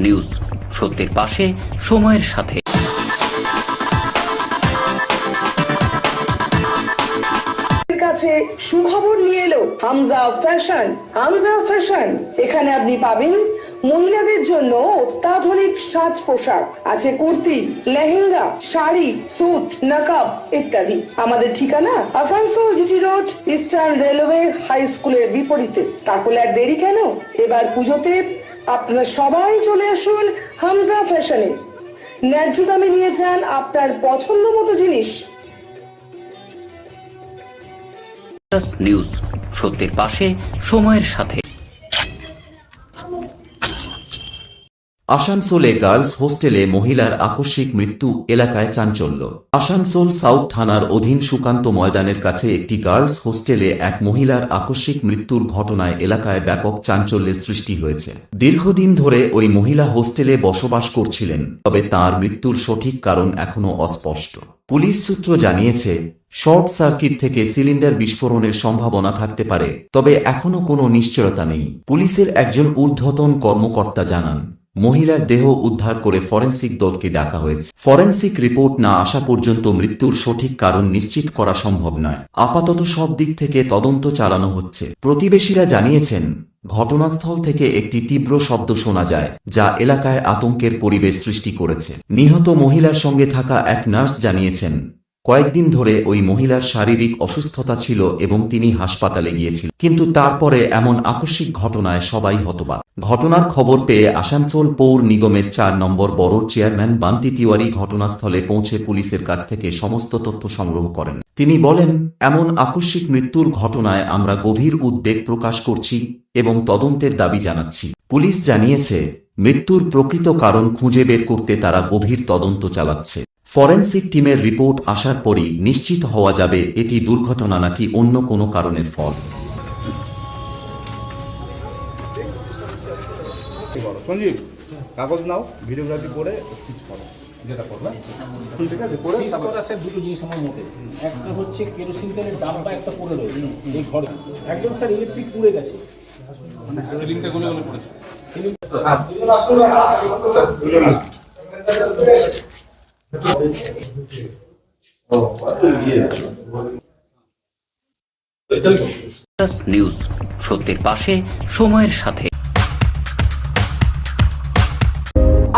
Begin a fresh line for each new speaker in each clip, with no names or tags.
News, সত্যের পাশে, সময়ের সাথে।
কাছে সুখবর নিয়ে এলো হামজা ফ্যাশন। হামজা ফ্যাশন, এখানে আপনি পাবেন মহিলাদের জন্য অত্যাধুনিক সাজ পোশাক, আছে কুর্তি, লেহেঙ্গা, শাড়ি, স্যুট, নকাব ইত্যাদি। আমাদের ঠিকানা Asansol GT road, eastern railway high স্কুলের বিপরীতে। তাহলে আর দেরি কেন, এবার পুজোতে আপনারা সবাই চলে আসুন হামজা ফ্যাশনে। ন্যায্য দামে নিয়ে যান আপনার পছন্দ মতো জিনিস।
নিউজ, সত্যের পাশে, সময়ের সাথে।
আসানসোলে গার্লস হোস্টেলে মহিলার আকস্মিক মৃত্যু, এলাকায় চাঞ্চল্য। আসানসোল সাউথ থানার অধীন সুকান্ত ময়দানের কাছে একটি গার্লস হোস্টেলে এক মহিলার আকস্মিক মৃত্যুর ঘটনায় এলাকায় ব্যাপক চাঞ্চল্যের সৃষ্টি হয়েছে। দীর্ঘদিন ধরে ওই মহিলা হোস্টেলে বসবাস করছিলেন, তবে তার মৃত্যুর সঠিক কারণ এখনও অস্পষ্ট। পুলিশ সূত্র জানিয়েছে, শর্ট সার্কিট থেকে সিলিন্ডার বিস্ফোরণের সম্ভাবনা থাকতে পারে, তবে এখনও কোনো নিশ্চয়তা নেই। পুলিশের একজন ঊর্ধ্বতন কর্মকর্তা জানান, মহিলার দেহ উদ্ধার করে ফরেনসিক দলকে ডাকা হয়েছে। ফরেনসিক রিপোর্ট না আসা পর্যন্ত মৃত্যুর সঠিক কারণ নিশ্চিত করা সম্ভব নয়। আপাতত সব দিক থেকে তদন্ত চালানো হচ্ছে। প্রতিবেশীরা জানিয়েছেন, ঘটনাস্থল থেকে একটি তীব্র শব্দ শোনা যায়, যা এলাকায় আতঙ্কের পরিবেশ সৃষ্টি করেছে। নিহত মহিলার সঙ্গে থাকা এক নার্স জানিয়েছেন, কয়েকদিন ধরে ওই মহিলার শারীরিক অসুস্থতা ছিল এবং তিনি হাসপাতালে গিয়েছিলেন, কিন্তু তারপরে এমন আকস্মিক ঘটনায় সবাই হতবাক। ঘটনার খবর পেয়ে আসানসোল পৌর নিগমের ৪ নম্বর বড়োর চেয়ারম্যান বান্তি তিওয়ারি ঘটনাস্থলে পৌঁছে পুলিশের কাছ থেকে সমস্ত তথ্য সংগ্রহ করেন। তিনি বলেন, এমন আকস্মিক মৃত্যুর ঘটনায় আমরা গভীর উদ্বেগ প্রকাশ করছি এবং তদন্তের দাবি জানাচ্ছি। পুলিশ জানিয়েছে, মৃত্যুর প্রকৃত কারণ খুঁজে বের করতে তারা গভীর তদন্ত চালাচ্ছে। ফরেনসিক টিমের রিপোর্ট আসার পরই নিশ্চিত হওয়া যাবে এটি দুর্ঘটনা নাকি অন্য কোনো কারণের ফল।
সঞ্জীব, কাগজ নাও, ভিডিওগ্রাফি করে স্টিচ করো, যেটা করবে। ঠিক আছে, করে
সিজ করা স্যার দুটো জিনিস আমার মতে। একটা হচ্ছে কেরোসিন তেলের ডাব্বা একটা পড়ে রয়েছে এই ঘরে, একদম স্যার ইলেকট্রিক পুড়ে গেছে,
মানে সিলিংটা গলে গলে পড়েছে।
নিউজ, সত্যের পাশে, সময়ের সাথে।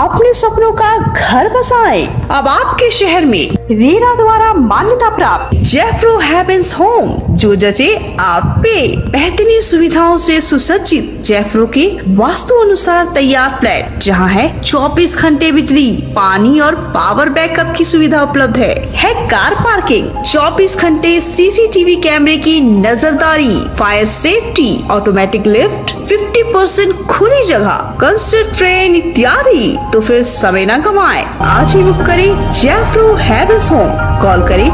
अपने सपनों का घर बसाएं। अब आपके शहर में रेरा द्वारा मान्यता प्राप्त जेफ्रो हेवेंस होम, जो जचे आप पे। बेहतरीन सुविधाओं से सुसज्जित जेफ्रो के वास्तु अनुसार तैयार फ्लैट, जहां है 24 घंटे बिजली, पानी और पावर बैकअप की सुविधा उपलब्ध है कार पार्किंग, 24 घंटे सीसीटीवी कैमरे की नजरदारी, फायर सेफ्टी, ऑटोमेटिक लिफ्ट, 50% खुली जगह, कंस्ट्रक्ट ट्रेन इत्यादि। तो फिर समय न गवाएं, आज ही बुक करें जेफ्रो हेवेंस होम। कॉल करें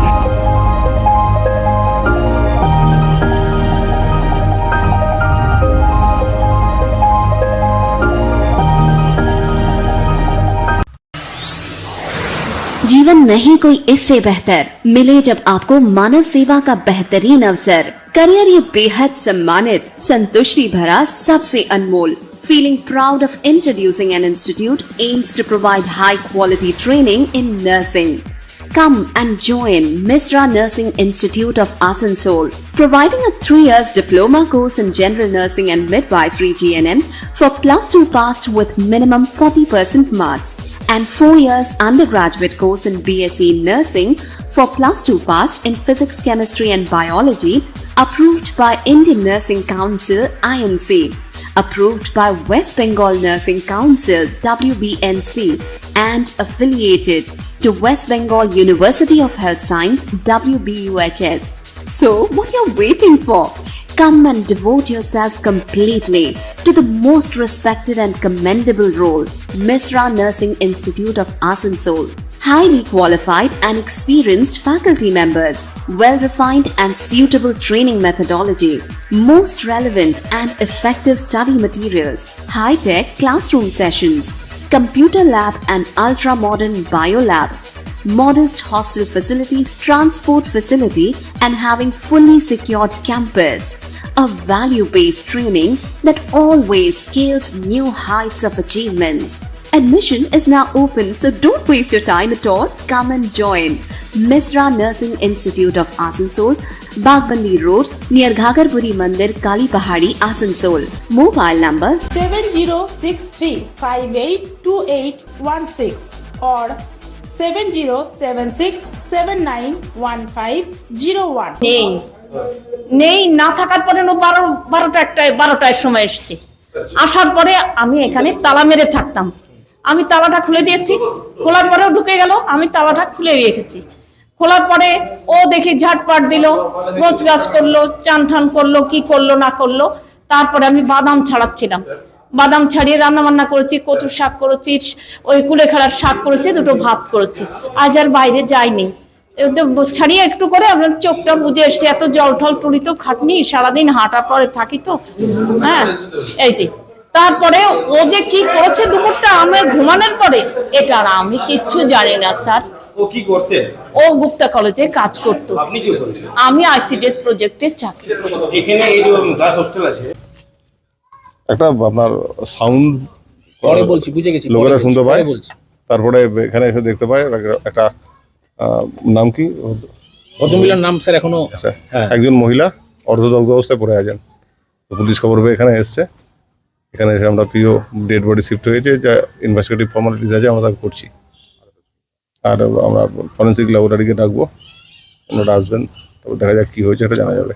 जीवन नहीं कोई इससे बेहतर मिले जब आपको मानव सेवा का बेहतरीन अवसर। करियर ये बेहद सम्मानित, संतुष्टि भरा, सबसे अनमोल। Feeling proud of introducing an institute aims to provide high quality training in nursing. Come and join Misra Nursing Institute of Asansol, providing a 3 years diploma course in general nursing and midwifery GNM for +2 passed with minimum 40% marks, and 4 years undergraduate course in BSc Nursing for +2 passed in physics, chemistry and biology, approved by Indian Nursing Council INC, approved by West Bengal Nursing Council WBNC, and affiliated to West Bengal University of Health Science WBUHS. So what you're waiting for? Come and devote yourself completely to the most respected and commendable role, Misra Nursing Institute of Asansol. Highly qualified and experienced faculty members, well-refined and suitable training methodology, most relevant and effective study materials, high-tech classroom sessions, computer lab and ultra-modern biolab, modest hostel facility, transport facility, and having fully secured campus. a value-based training that always scales new heights of achievements. Admission is now open, so don't waste your time at all. Come and join Misra Nursing Institute of Asansol, Bagbandi Road, near Ghagarburi Mandir, Kali Pahadi, Asansol. Mobile numbers
7063582816 or 7076791501।
নেই না থাকার পরে বারোটার সময় এসছে। আসার পরে আমি এখানে তালা মেরে থাকতাম, আমি তালাটা খুলে দিয়েছি, খোলার পরেও ঢুকে গেল, আমি তালাটা খুলে রেখেছি। খোলার পরে ও দেখি ঝাটপাট দিল, গোছ গাছ করলো, চান ঠান করলো, কি করলো না করলো। তারপরে আমি বাদাম ছাড়াচ্ছিলাম, বাদাম ছাড়িয়ে রান্না বান্না করেছি, কচুর শাক করেছি, ওই কুলেখাড়ার শাক করেছি, দুটো ভাত করেছি। আজ আর বাইরে যাইনি, ছাড়িয়ে একটু করে আপনার চোখটা বুঝে এসছে। এত জল ঠল টুলি তো খাটনি, সারাদিন হাঁটার পরে থাকি তো, হ্যাঁ এই যে। তারপরে ও যে কি করেছে দুপুরটা আমার ঘুমানোর পরে, এটা আর আমি কিচ্ছু জানি না স্যার।
ও কি করতে?
ও গুপ্তা কলেজে কাজ করতো,
আপনি কি করতেন?
আমি আইসিডিএস প্রজেক্টে চাকরি।
এখানে এই যে গার্লস হোস্টেল আছে,
একটা আপনার সাউন্ড
পরে বলছি, বুঝে গেছি,
লোকেরা
পরে
শুনতে পায়,
বলছি।
তারপরে এখানে এসে দেখতে পায় একটা নাম কি
ভদ্রমহিলার নাম স্যার এখনো
আচ্ছা,
হ্যাঁ।
একজন মহিলা অর্ধদগ্ধ অবস্থায় পড়ে আছেন। তো পুলিশ খবর পেয়ে এখানে এসছে, এখানে এসে আমরা পিও ডেড বডি শিফট হয়েছে, যা ইনভেস্টিগেটিভ ফর্মালিটিস আছে আমরা তাকে করছি। আর আমরা ফরেন্সিক ল্যাবরেটরিকে ডাকবো, ওনারা আসবেন, তারপর দেখা যাক কি হয়েছে, এটা জানা যাবে।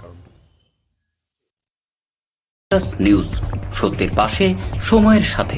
নিউজ, সত্যের পাশে, সময়ের সাথে।